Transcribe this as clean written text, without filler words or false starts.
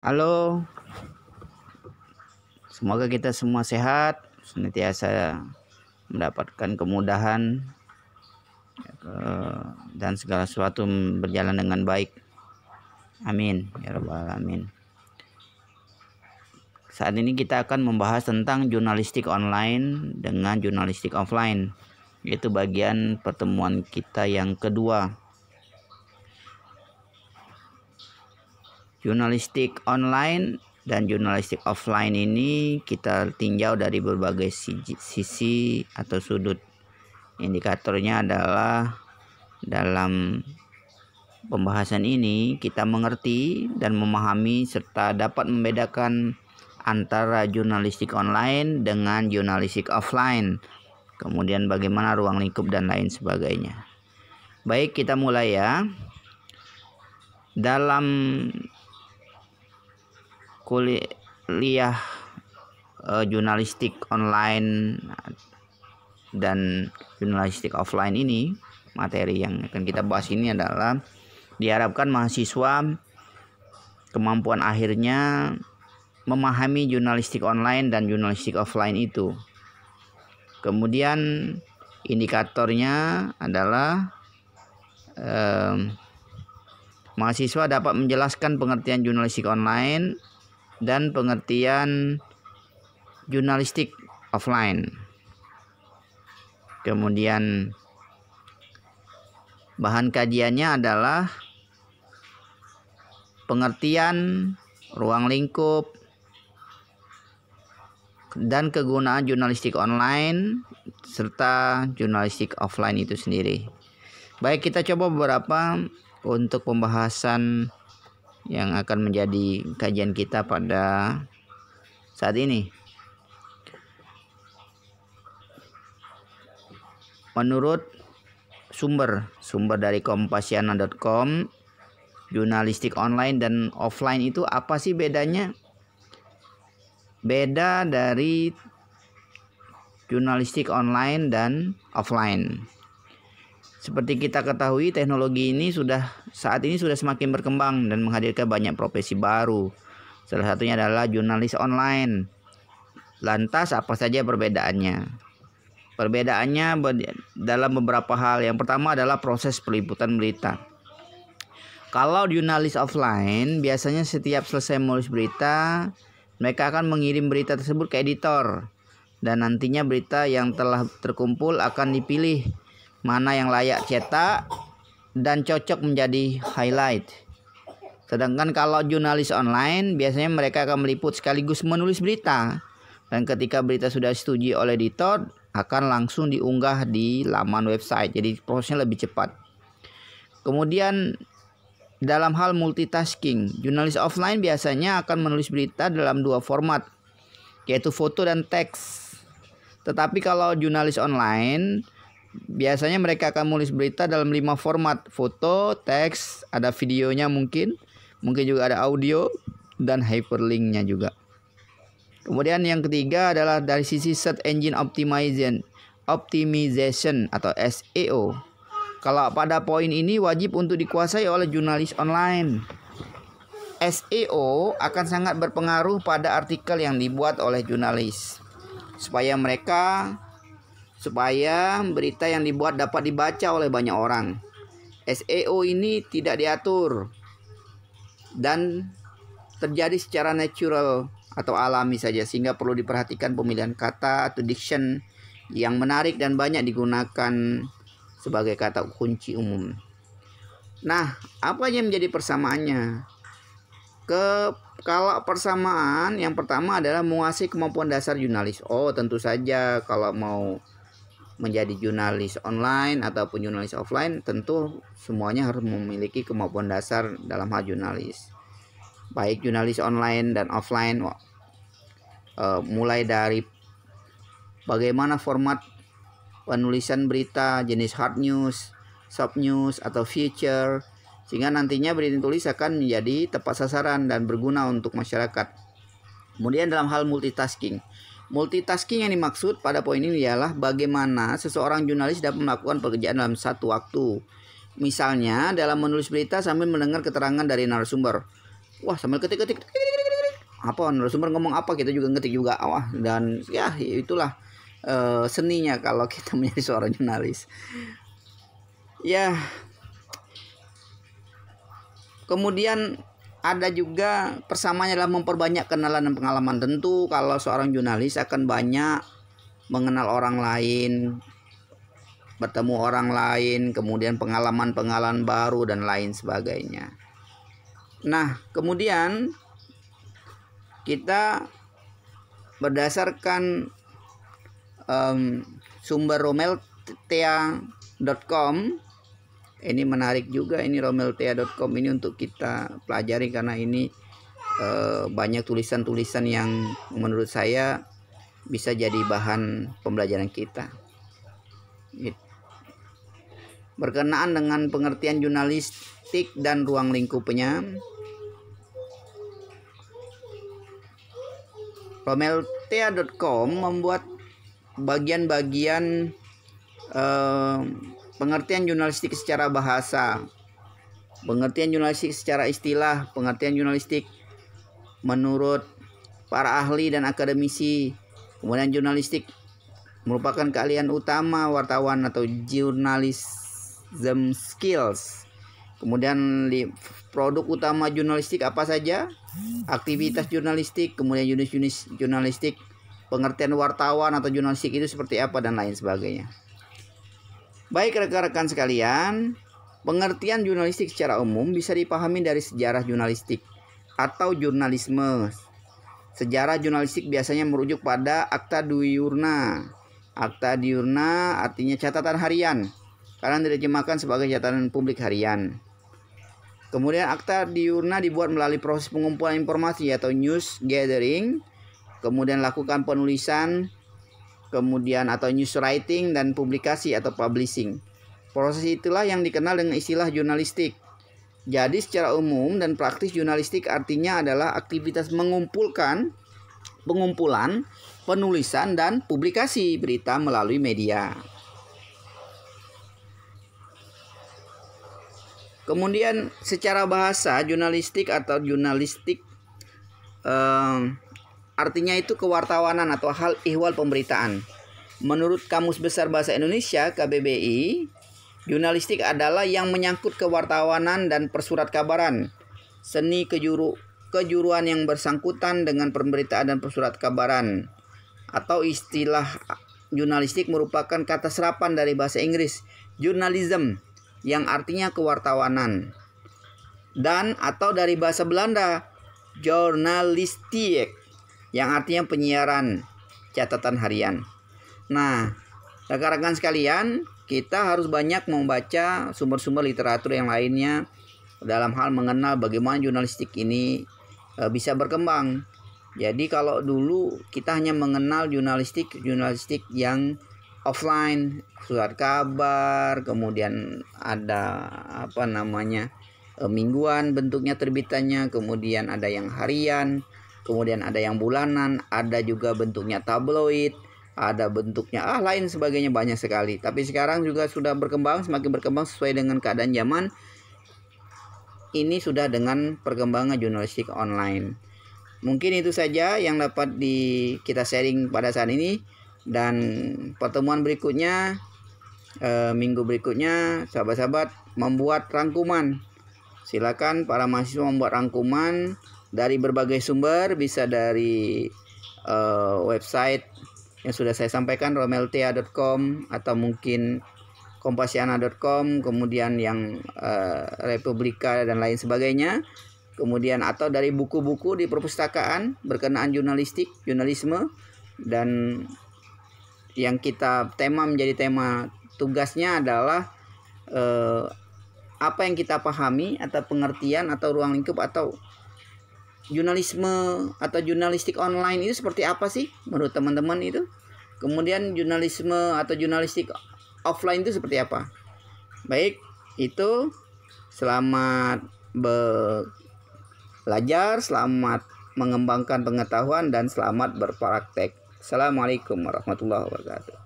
Halo, semoga kita semua sehat, senantiasa mendapatkan kemudahan dan segala sesuatu berjalan dengan baik. Amin ya rabbal alamin. Saat ini kita akan membahas tentang jurnalistik online dengan jurnalistik offline, yaitu bagian pertemuan kita yang kedua. Jurnalistik online dan jurnalistik offline ini kita tinjau dari berbagai sisi atau sudut. Indikatornya adalah dalam pembahasan ini kita mengerti dan memahami serta dapat membedakan antara jurnalistik online dengan jurnalistik offline. Kemudian bagaimana ruang lingkup dan lain sebagainya. Baik, kita mulai ya. Dalam kuliah jurnalistik online dan jurnalistik offline ini, materi yang akan kita bahas ini adalah diharapkan mahasiswa kemampuan akhirnya memahami jurnalistik online dan jurnalistik offline itu. Kemudian indikatornya adalah mahasiswa dapat menjelaskan pengertian jurnalistik online dan pengertian jurnalistik offline. Kemudian bahan kajiannya adalah pengertian ruang lingkup dan kegunaan jurnalistik online serta jurnalistik offline itu sendiri. Baik, kita coba beberapa untuk pembahasan yang akan menjadi kajian kita pada saat ini. Menurut sumber dari kompasiana.com, jurnalistik online dan offline itu apa sih bedanya? Beda dari jurnalistik online dan offline. Seperti kita ketahui, teknologi ini saat ini sudah semakin berkembang dan menghadirkan banyak profesi baru. Salah satunya adalah jurnalis online. Lantas apa saja perbedaannya? Perbedaannya dalam beberapa hal. Yang pertama adalah proses peliputan berita. Kalau jurnalis offline, biasanya setiap selesai menulis berita, mereka akan mengirim berita tersebut ke editor. Dan nantinya berita yang telah terkumpul akan dipilih mana yang layak cetak dan cocok menjadi highlight. Sedangkan kalau jurnalis online, biasanya mereka akan meliput sekaligus menulis berita. Dan ketika berita sudah disetujui oleh editor, akan langsung diunggah di laman website. Jadi prosesnya lebih cepat. Kemudian dalam hal multitasking, jurnalis offline biasanya akan menulis berita dalam dua format, yaitu foto dan teks. Tetapi kalau jurnalis online, biasanya mereka akan menulis berita dalam 5 format: foto, teks, ada videonya mungkin juga ada audio dan hyperlinknya juga. Kemudian yang ketiga adalah dari sisi search engine optimization atau SEO. Kalau pada poin ini wajib untuk dikuasai oleh jurnalis online. SEO akan sangat berpengaruh pada artikel yang dibuat oleh jurnalis supaya berita yang dibuat dapat dibaca oleh banyak orang. SEO ini tidak diatur dan terjadi secara natural atau alami saja, sehingga perlu diperhatikan pemilihan kata atau diction yang menarik dan banyak digunakan sebagai kata kunci umum. Nah, apa yang menjadi persamaannya? Kalau persamaan, yang pertama adalah menguasai kemampuan dasar jurnalis. Oh, tentu saja kalau mau menjadi jurnalis online ataupun jurnalis offline, tentu semuanya harus memiliki kemampuan dasar dalam hal jurnalis. Baik jurnalis online dan offline, mulai dari bagaimana format penulisan berita, jenis hard news, soft news atau feature, sehingga nantinya berita tulis akan menjadi tepat sasaran dan berguna untuk masyarakat. Kemudian dalam hal multitasking yang dimaksud pada poin ini ialah bagaimana seseorang jurnalis dapat melakukan pekerjaan dalam satu waktu. Misalnya dalam menulis berita sambil mendengar keterangan dari narasumber. Wah, sambil ketik-ketik narasumber ngomong apa kita juga ngetik juga, dan ya itulah seninya kalau kita menjadi seorang jurnalis. Ya, kemudian ada juga persamaannya adalah memperbanyak kenalan dan pengalaman. Tentu kalau seorang jurnalis akan banyak mengenal orang lain, bertemu orang lain, kemudian pengalaman-pengalaman baru dan lain sebagainya. Nah, kemudian kita berdasarkan sumber romeltea.com, ini menarik juga, ini romeltea.com ini untuk kita pelajari karena ini banyak tulisan-tulisan yang menurut saya bisa jadi bahan pembelajaran kita. Berkenaan dengan pengertian jurnalistik dan ruang lingkupnya, romeltea.com membuat bagian-bagian pengertian jurnalistik secara bahasa, pengertian jurnalistik secara istilah, pengertian jurnalistik menurut para ahli dan akademisi. Kemudian jurnalistik merupakan keahlian utama wartawan atau journalism skills. Kemudian produk utama jurnalistik apa saja, aktivitas jurnalistik, kemudian jenis-jenis jurnalistik, pengertian wartawan atau jurnalistik itu seperti apa dan lain sebagainya. Baik rekan-rekan sekalian, pengertian jurnalistik secara umum bisa dipahami dari sejarah jurnalistik atau jurnalisme. Sejarah jurnalistik biasanya merujuk pada Akta Diurna. Akta Diurna artinya catatan harian, karena diterjemahkan sebagai catatan publik harian. Kemudian Akta Diurna dibuat melalui proses pengumpulan informasi atau news gathering, kemudian lakukan penulisan, kemudian atau news writing dan publikasi atau publishing. Proses itulah yang dikenal dengan istilah jurnalistik. Jadi secara umum dan praktis jurnalistik artinya adalah aktivitas pengumpulan, penulisan dan publikasi berita melalui media. Kemudian secara bahasa jurnalistik atau jurnalistik artinya itu kewartawanan atau hal ihwal pemberitaan. Menurut Kamus Besar Bahasa Indonesia KBBI, jurnalistik adalah yang menyangkut kewartawanan dan persurat kabaran, seni kejuruan yang bersangkutan dengan pemberitaan dan persurat kabaran. Atau istilah jurnalistik merupakan kata serapan dari bahasa Inggris journalism yang artinya kewartawanan, dan atau dari bahasa Belanda journalistiek yang artinya penyiaran, catatan harian. Nah, rekan-rekan sekalian, kita harus banyak membaca sumber-sumber literatur yang lainnya dalam hal mengenal bagaimana jurnalistik ini bisa berkembang. Jadi kalau dulu kita hanya mengenal jurnalistik yang offline, surat kabar, kemudian ada mingguan bentuknya terbitannya, kemudian ada yang harian, kemudian ada yang bulanan, ada juga bentuknya tabloid, ada bentuknya lain sebagainya, banyak sekali. Tapi sekarang juga sudah berkembang, semakin berkembang sesuai dengan keadaan zaman. Ini sudah dengan perkembangan jurnalistik online. Mungkin itu saja yang dapat kita sharing pada saat ini. Dan pertemuan berikutnya, minggu berikutnya, sahabat-sahabat membuat rangkuman. Silakan para mahasiswa membuat rangkuman dari berbagai sumber, bisa dari website yang sudah saya sampaikan, romeltea.com, atau mungkin kompasiana.com, kemudian yang Republika dan lain sebagainya, kemudian atau dari buku-buku di perpustakaan berkenaan jurnalisme, dan yang menjadi tema tugasnya adalah apa yang kita pahami atau pengertian atau ruang lingkup atau jurnalisme atau jurnalistik online itu seperti apa sih menurut teman-teman itu. Kemudian jurnalisme atau jurnalistik offline itu seperti apa. Baik, itu selamat belajar, selamat mengembangkan pengetahuan, dan selamat berpraktek. Assalamualaikum warahmatullahi wabarakatuh.